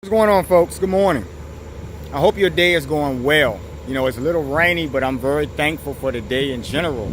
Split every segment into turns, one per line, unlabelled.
What's going on, folks? Good morning. I hope your day is going well. It's a little rainy, but I'm very thankful for the day in general.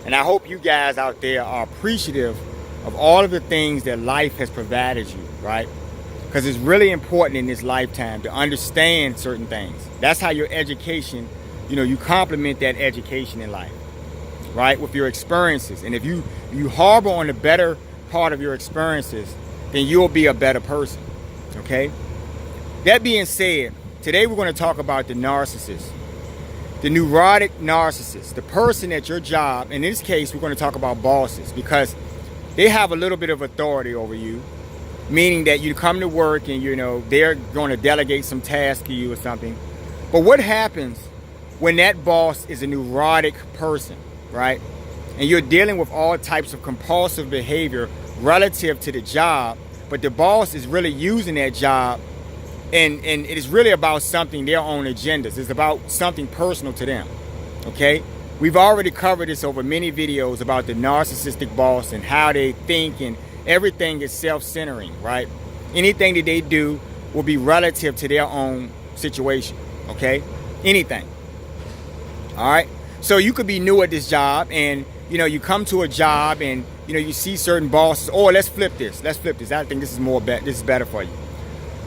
And I hope you guys out there are appreciative of all of the things that life has provided you, right? Because it's really important in this lifetime to understand certain things. That's how your education, you complement that education in life, right? With your experiences. And if you harbor on the better part of your experiences, then you'll be a better person, okay? That being said, today we're going to talk about the narcissist, the neurotic narcissist, the person at your job. In this case, we're going to talk about bosses because they have a little bit of authority over you, meaning that you come to work and, they're going to delegate some task to you or something. But what happens when that boss is a neurotic person, right? And you're dealing with all types of compulsive behavior relative to the job, but the boss is really using that job and it is really about something, their own agendas. It's about something personal to them, okay? We've already covered this over many videos about the narcissistic boss and how they think, and everything is self-centering, right? Anything that they do will be relative to their own situation, okay? Anything, all right? So you could be new at this job and, you come to a job and, you see certain bosses, oh, let's flip this. I think this is better for you.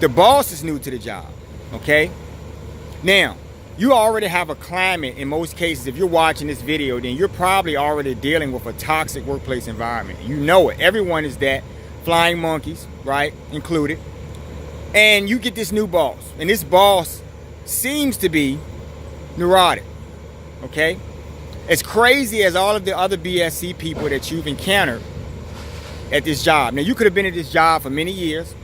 The boss is new to the job, okay? Now, you already have a climate in most cases. If you're watching this video, then you're probably already dealing with a toxic workplace environment. You know it. Everyone is that. Flying monkeys, right, included. And you get this new boss. And this boss seems to be neurotic, okay? As crazy as all of the other BSC people that you've encountered at this job. Now, you could have been at this job for many years.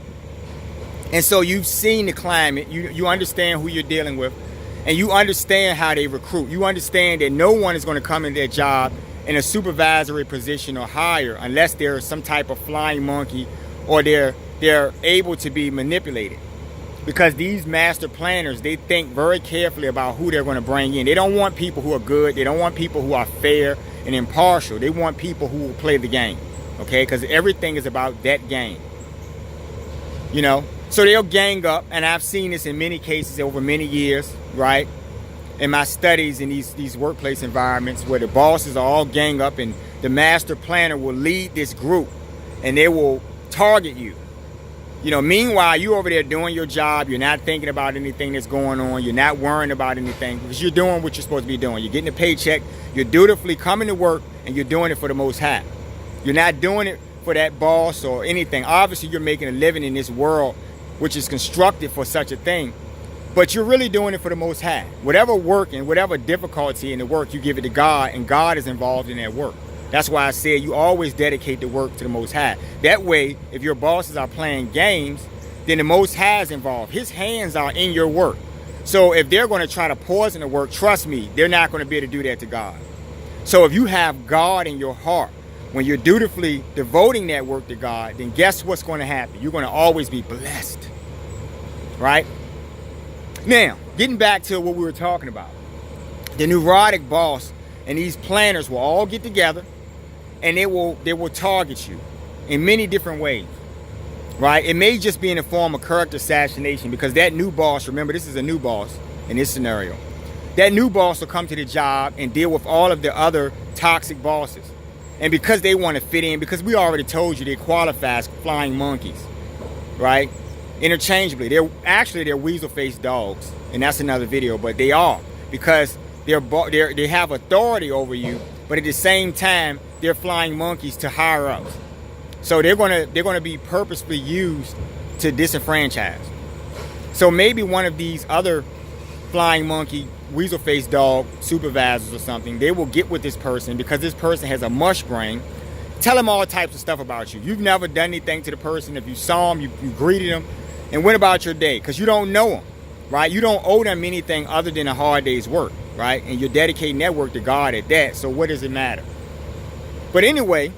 And so you've seen the climate, you understand who you're dealing with, and you understand how they recruit. You understand that no one is going to come in their job in a supervisory position or higher unless they're some type of flying monkey or they're able to be manipulated. Because these master planners, they think very carefully about who they're going to bring in. They don't want people who are good. They don't want people who are fair and impartial. They want people who will play the game, okay? Because everything is about that game, So they'll gang up, and I've seen this in many cases over many years, right? In my studies in these workplace environments where the bosses are all gang up and the master planner will lead this group and they will target you. Meanwhile, you're over there doing your job. You're not thinking about anything that's going on. You're not worrying about anything because you're doing what you're supposed to be doing. You're getting a paycheck. You're dutifully coming to work and you're doing it for the Most High. You're not doing it for that boss or anything. Obviously, you're making a living in this world which is constructed for such a thing, but you're really doing it for the Most High. Whatever work and whatever difficulty in the work, you give it to God, and God is involved in that work. That's why I said you always dedicate the work to the Most High. That way, if your bosses are playing games, then the Most High is involved. His hands are in your work. So if they're going to try to poison the work, trust me, they're not going to be able to do that to God. So if you have God in your heart, when you're dutifully devoting that work to God, then guess what's going to happen? You're going to always be blessed, right? Now, getting back to what we were talking about. The neurotic boss and these planners will all get together and they will target you in many different ways, right? It may just be in the form of character assassination because that new boss, remember this is a new boss in this scenario, that new boss will come to the job and deal with all of the other toxic bosses. And because they want to fit in, because we already told you they qualify as flying monkeys, right? Interchangeably. They're weasel-faced dogs, and that's another video, but they are because they have authority over you, but at the same time, they're flying monkeys to higher ups. So they're gonna be purposefully used to disenfranchise. So maybe one of these other flying monkey, weasel-faced dog supervisors or something, they will get with this person because this person has a mush brain. Tell them all types of stuff about you. You've never done anything to the person. If you saw them, you greeted them and went about your day because you don't know them, right? You don't owe them anything other than a hard day's work, right? And you're dedicating that work to God at that, so what does it matter? But anyway,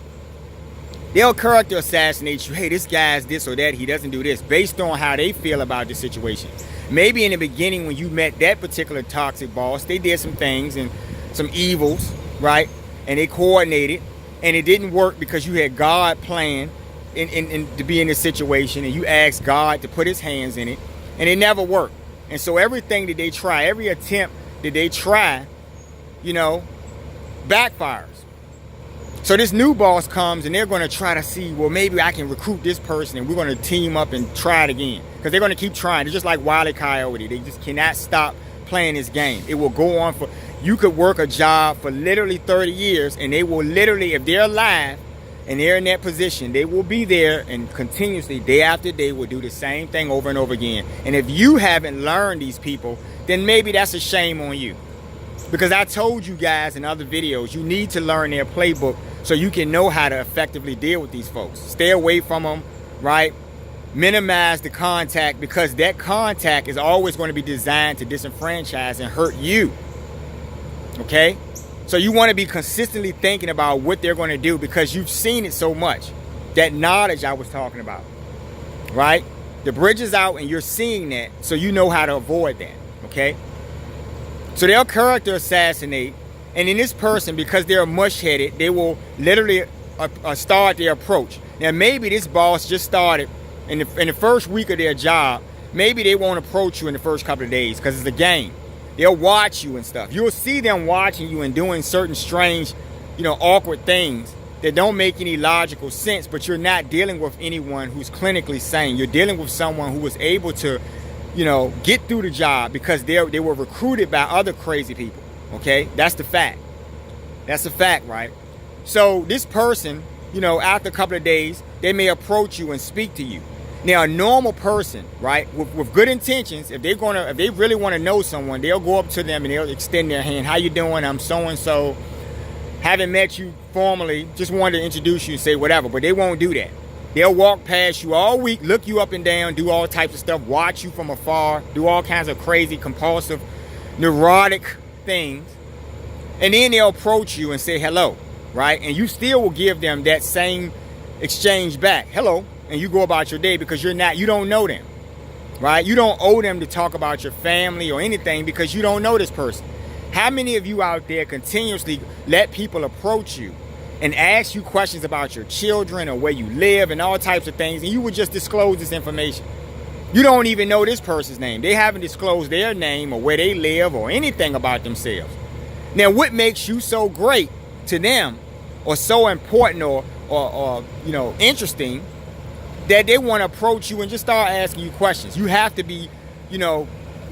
they'll character assassinate you. Hey, this guy's this or that. He doesn't do this based on how they feel about the situation. Maybe in the beginning when you met that particular toxic boss, they did some things and some evils, right? And they coordinated and it didn't work because you had God planned to be in this situation and you asked God to put his hands in it. And it never worked. And so everything that they try, every attempt that they try, you know, backfires. So this new boss comes and they're going to try to see, well, maybe I can recruit this person and we're going to team up and try it again. Because they're going to keep trying. They're just like Wile E. Coyote. They just cannot stop playing this game. It will go on for, you could work a job for literally 30 years and they will literally, if they're alive and they're in that position, they will be there and continuously, day after day, will do the same thing over and over again. And if you haven't learned these people, then maybe that's a shame on you. Because I told you guys in other videos, you need to learn their playbook so you can know how to effectively deal with these folks. Stay away from them, right? Minimize the contact, because that contact is always going to be designed to disenfranchise and hurt you. Okay? So you want to be consistently thinking about what they're going to do, because you've seen it so much. That knowledge I was talking about, right? The bridge is out and you're seeing that, so you know how to avoid that. Okay? So they'll character assassinate, and in this person, because they're mush-headed, they will literally start their approach. Now, maybe this boss just started in the first week of their job. Maybe they won't approach you in the first couple of days because it's a game. They'll watch you and stuff. You'll see them watching you and doing certain strange, you know, awkward things that don't make any logical sense, but you're not dealing with anyone who's clinically sane. You're dealing with someone who was able to, you know, get through the job because they were recruited by other crazy people. Okay, that's the fact. That's a fact, right? So this person, you know, after a couple of days, they may approach you and speak to you. Now, a normal person, right, with good intentions, if they really want to know someone, they'll go up to them and they'll extend their hand. How you doing? I'm so and so. Haven't met you formally. Just wanted to introduce you and say whatever. But they won't do that. They'll walk past you all week, look you up and down, do all types of stuff, watch you from afar, do all kinds of crazy, compulsive, neurotic things, and then they'll approach you and say hello, right? And you still will give them that same exchange back, hello, and you go about your day, because you don't know them, right? You don't owe them to talk about your family or anything because you don't know this person. How many of you out there continuously let people approach you and ask you questions about your children or where you live and all types of things, and you would just disclose this information? You don't even know this person's name. They haven't disclosed their name or where they live or anything about themselves. Now, what makes you so great to them or so important or you know, interesting that they want to approach you and just start asking you questions? You have to be, you know,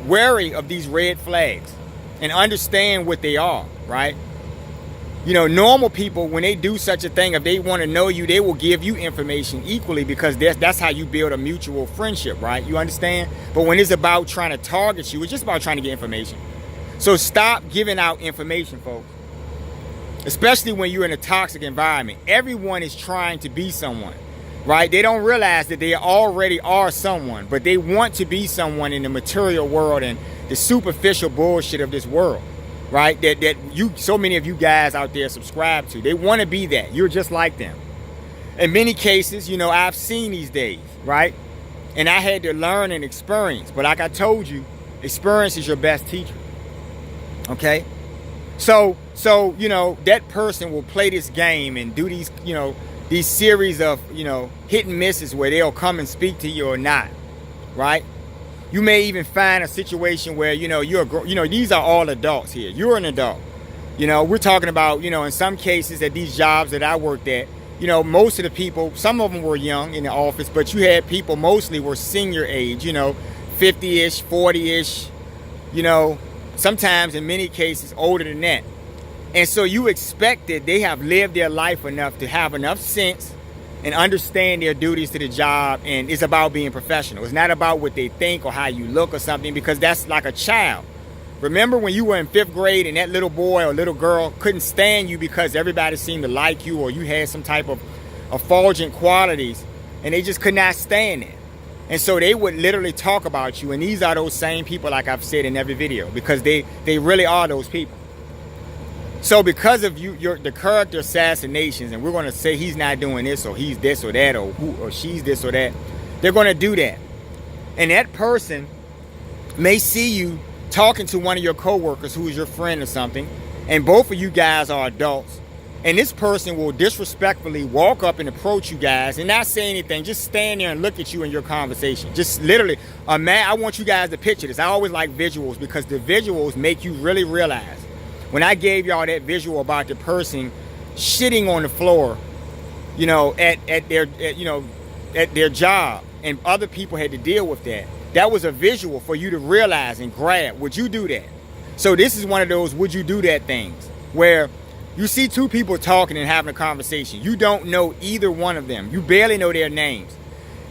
wary of these red flags and understand what they are, right? You know, normal people, when they do such a thing, if they want to know you, they will give you information equally, because that's how you build a mutual friendship, right? You understand? But when it's about trying to target you, it's just about trying to get information. So stop giving out information, folks. Especially when you're in a toxic environment. Everyone is trying to be someone, right? They don't realize that they already are someone, but they want to be someone in the material world and the superficial bullshit of this world. Right, so many of you guys out there subscribe to. They want to be that. You're just like them. In many cases, you know, I've seen these days, right? And I had to learn and experience. But like I told you, experience is your best teacher. Okay? So you know, that person will play this game and do these, you know, these series of, you know, hit and misses where they'll come and speak to you or not, right? You may even find a situation where, you know, these are all adults here. You're an adult. You know, we're talking about, you know, in some cases at these jobs that I worked at, you know, most of the people, some of them were young in the office, but you had people mostly were senior age, you know, 50-ish, 40-ish, you know, sometimes in many cases older than that. And so you expected they have lived their life enough to have enough sense and understand their duties to the job, and it's about being professional. It's not about what they think or how you look or something, because that's like a child. Remember when you were in 5th grade and that little boy or little girl couldn't stand you because everybody seemed to like you or you had some type of effulgent qualities, and they just could not stand it. And so they would literally talk about you, and these are those same people, like I've said in every video, because they really are those people. So because of the character assassinations, and we're going to say he's not doing this or he's this or that or who or she's this or that, they're going to do that. And that person may see you talking to one of your coworkers who is your friend or something, and both of you guys are adults, And this person will disrespectfully walk up and approach you guys and not say anything, just stand there and look at you in your conversation. Just literally, man, I want you guys to picture this. I always like visuals because the visuals make you really realize. When I gave y'all that visual about the person shitting on the floor, you know, at their job, and other people had to deal with that. That was a visual for you to realize and grab. Would you do that? So this is one of those would you do that things where you see two people talking and having a conversation. You don't know either one of them. You barely know their names.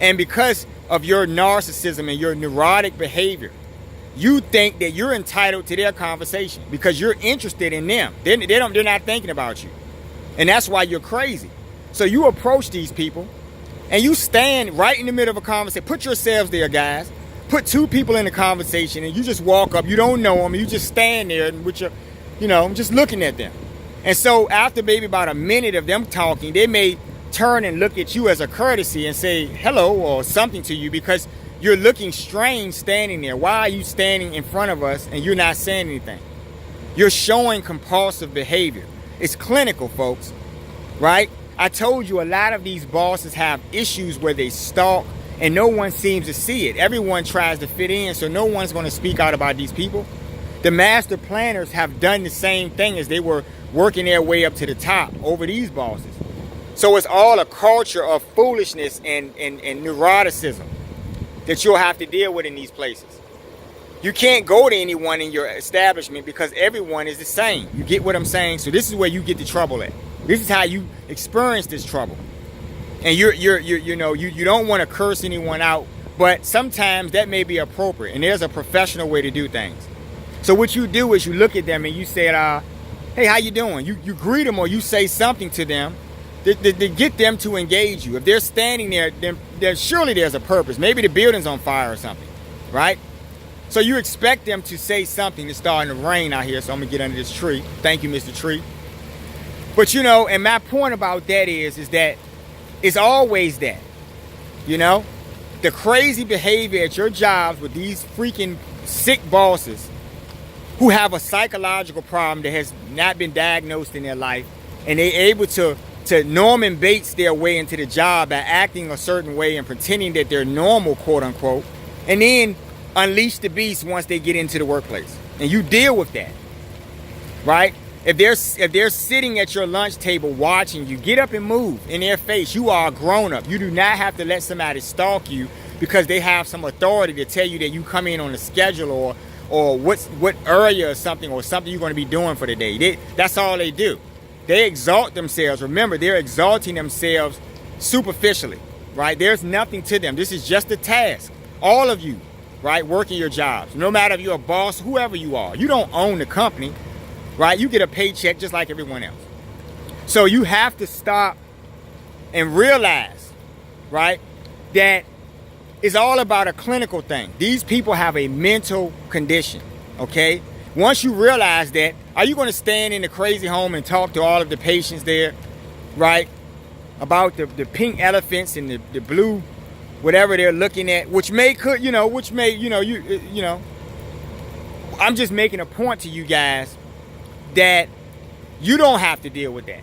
And because of your narcissism and your neurotic behavior, you think that you're entitled to their conversation because you're interested in them. They're not thinking about you. And that's why you're crazy. So you approach these people and you stand right in the middle of a conversation. Put yourselves there, guys. Put two people in a conversation and you just walk up. You don't know them. And you just stand there and with your, just looking at them. And so after maybe about a minute of them talking, they may turn and look at you as a courtesy and say hello or something to you because you're looking strange standing there. Why are you standing in front of us and you're not saying anything? You're showing compulsive behavior. It's clinical, folks, right? I told you a lot of these bosses have issues where they stalk and no one seems to see it. Everyone tries to fit in, so no one's going to speak out about these people. The master planners have done the same thing as they were working their way up to the top over these bosses. So it's all a culture of foolishness and neuroticism that you'll have to deal with in these places. You can't go to anyone in your establishment because everyone is the same. You get what I'm saying? So this is where you get the trouble at. This is how you experience this trouble. And you don't want to curse anyone out, but sometimes that may be appropriate. And there's a professional way to do things. So what you do is you look at them and you say, hey, how you doing? You greet them or you say something to them to get them to engage you. If they're standing there, then surely there's a purpose. Maybe the building's on fire or something, right? So you expect them to say something. It's starting to rain out here, so I'm going to get under this tree. Thank you, Mr. Tree. But, and my point about that is that it's always that, the crazy behavior at your jobs with these freaking sick bosses who have a psychological problem that has not been diagnosed in their life, and they're able to Norman Bates their way into the job by acting a certain way and pretending that they're normal, quote unquote, and then unleash the beast once they get into the workplace. And you deal with that, right? If they're sitting at your lunch table watching you, get up and move in their face. You are a grown-up. You do not have to let somebody stalk you because they have some authority to tell you that you come in on a schedule or what area or something you're going to be doing for the day. That's all they do. They exalt themselves. Remember, they're exalting themselves superficially, right? There's nothing to them. This is just a task. All of you, right, working your jobs. No matter if you're a boss, whoever you are. You don't own the company, right? You get a paycheck just like everyone else. So you have to stop and realize, right, that it's all about a clinical thing. These people have a mental condition, okay? Once you realize that, are you going to stand in the crazy home and talk to all of the patients there, right, about the pink elephants and the blue, whatever they're looking at, I'm just making a point to you guys that you don't have to deal with that,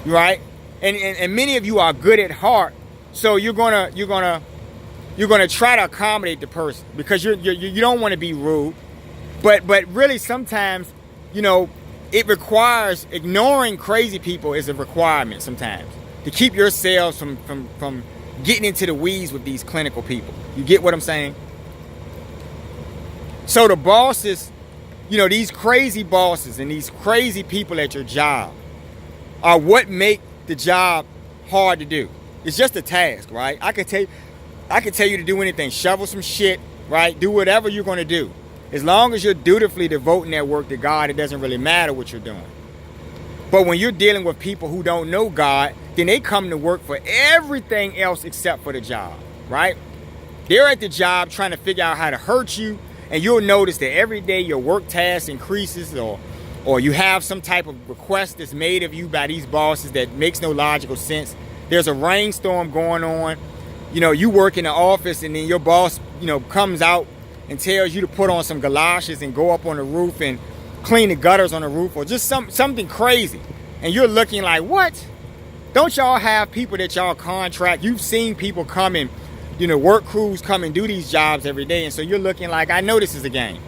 right? And many of you are good at heart, so you're gonna try to accommodate the person because you don't want to be rude, but really sometimes it requires ignoring crazy people is a requirement sometimes to keep yourselves from getting into the weeds with these clinical people. You get what I'm saying? So the bosses, these crazy bosses and these crazy people at your job are what make the job hard to do. It's just a task, right? I could tell you to do anything, shovel some shit, right? Do whatever you're going to do. As long as you're dutifully devoting that work to God, it doesn't really matter what you're doing. But when you're dealing with people who don't know God, then they come to work for everything else except for the job, right? They're at the job trying to figure out how to hurt you, and you'll notice that every day your work task increases or you have some type of request that's made of you by these bosses that makes no logical sense. There's a rainstorm going on. You work in the office and then your boss, comes out and tells you to put on some galoshes and go up on the roof and clean the gutters on the roof or just something crazy. And you're looking like, what? Don't y'all have people that y'all contract? You've seen people come and, work crews come and do these jobs every day. And so you're looking like, I know this is a game,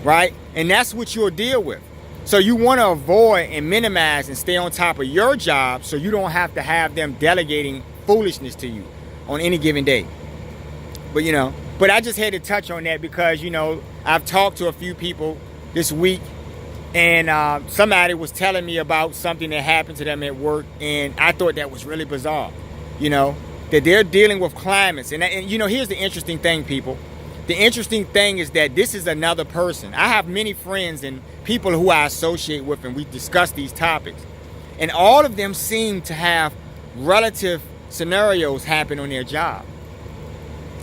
right? And that's what you'll deal with. So you want to avoid and minimize and stay on top of your job so you don't have to have them delegating foolishness to you on any given day. But I just had to touch on that because, I've talked to a few people this week, and somebody was telling me about something that happened to them at work, and I thought that was really bizarre, that they're dealing with climates. And here's the interesting thing, people. The interesting thing is that this is another person. I have many friends and people who I associate with, and we discuss these topics. And all of them seem to have relative scenarios happen on their job.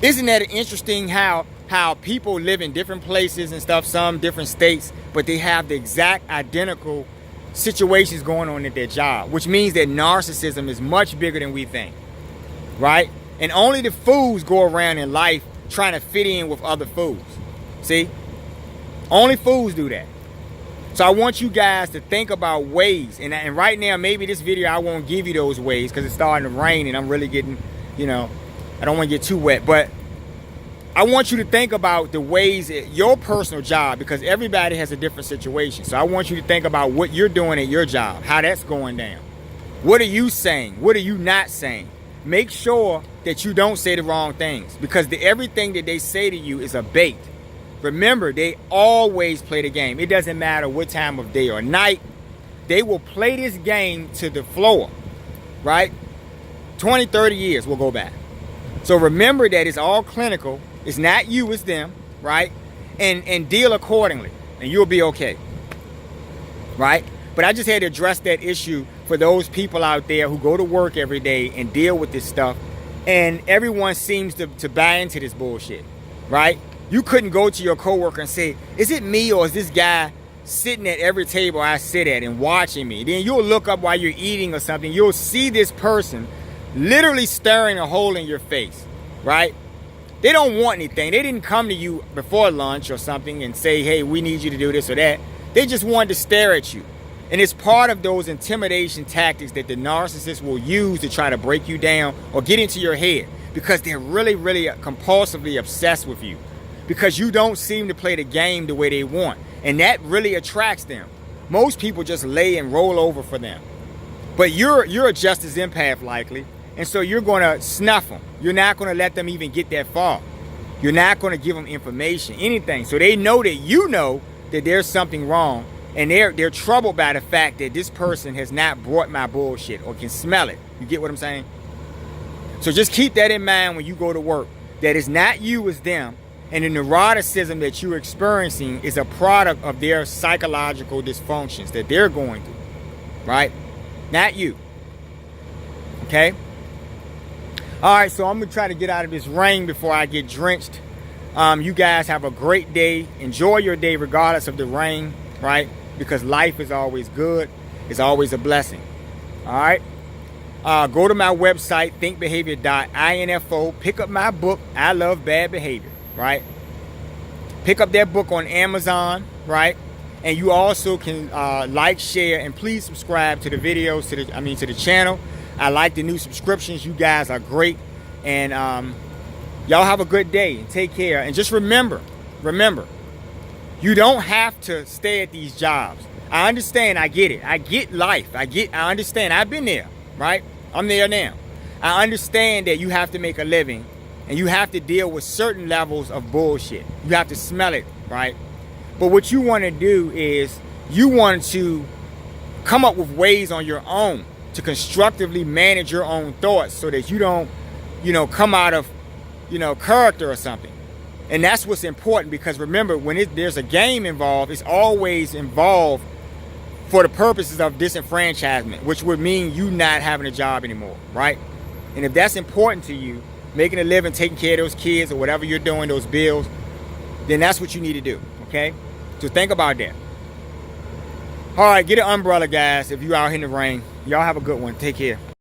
Isn't that interesting how people live in different places and stuff, some different states, but they have the exact identical situations going on at their job, which means that narcissism is much bigger than we think, right? And only the fools go around in life trying to fit in with other fools. See? Only fools do that. So I want you guys to think about ways. And right now, maybe this video, I won't give you those ways because it's starting to rain and I'm really getting, I don't want to get too wet. But I want you to think about the ways at your personal job, because everybody has a different situation. So I want you to think about what you're doing at your job, how that's going down. What are you saying? What are you not saying? Make sure that you don't say the wrong things, because everything that they say to you is a bait. Remember, they always play the game. It doesn't matter what time of day or night. They will play this game to the floor, right? 20, 30 years will go back. So remember that it's all clinical. It's not you, it's them, right? And deal accordingly, and you'll be okay, right? But I just had to address that issue for those people out there who go to work every day and deal with this stuff, and everyone seems to buy into this bullshit, right? You couldn't go to your coworker and say, is it me or is this guy sitting at every table I sit at and watching me? Then you'll look up while you're eating or something. You'll see this person literally staring a hole in your face, right? They don't want anything. They didn't come to you before lunch or something and say, hey, we need you to do this or that. They just wanted to stare at you. And it's part of those intimidation tactics that the narcissist will use to try to break you down or get into your head, because they're really, really compulsively obsessed with you, because you don't seem to play the game the way they want. And that really attracts them. Most people just lay and roll over for them. But you're a justice empath likely, and so you're going to snuff them. You're not going to let them even get that far. You're not going to give them information, anything. So they know that you know that there's something wrong, and they're troubled by the fact that this person has not brought my bullshit or can smell it. You get what I'm saying? So just keep that in mind when you go to work, that it's not you, it's them. And the neuroticism that you're experiencing is a product of their psychological dysfunctions that they're going through, right? Not you. Okay? All right, so I'm going to try to get out of this rain before I get drenched. You guys have a great day. Enjoy your day regardless of the rain, right? Because life is always good. It's always a blessing. All right? Go to my website, thinkbehavior.info. Pick up my book, I Love Bad Behavior, right? Pick up that book on Amazon, right? And you also can like, share, and please subscribe to the videos, to the channel. I like the new subscriptions. You guys are great. And y'all have a good day. Take care. And just remember, you don't have to stay at these jobs. I understand. I get it. I get life. I understand. I've been there, right? I'm there now. I understand that you have to make a living and you have to deal with certain levels of bullshit. You have to smell it, right? But what you want to do is you want to come up with ways on your own to constructively manage your own thoughts so that you don't, come out of, character or something. And that's what's important, because remember, when there's a game involved, it's always involved for the purposes of disenfranchisement, which would mean you not having a job anymore, right? And if that's important to you, making a living, taking care of those kids or whatever you're doing, those bills, then that's what you need to do, okay? So think about that. All right, get an umbrella, guys, if you're out here in the rain. Y'all have a good one. Take care.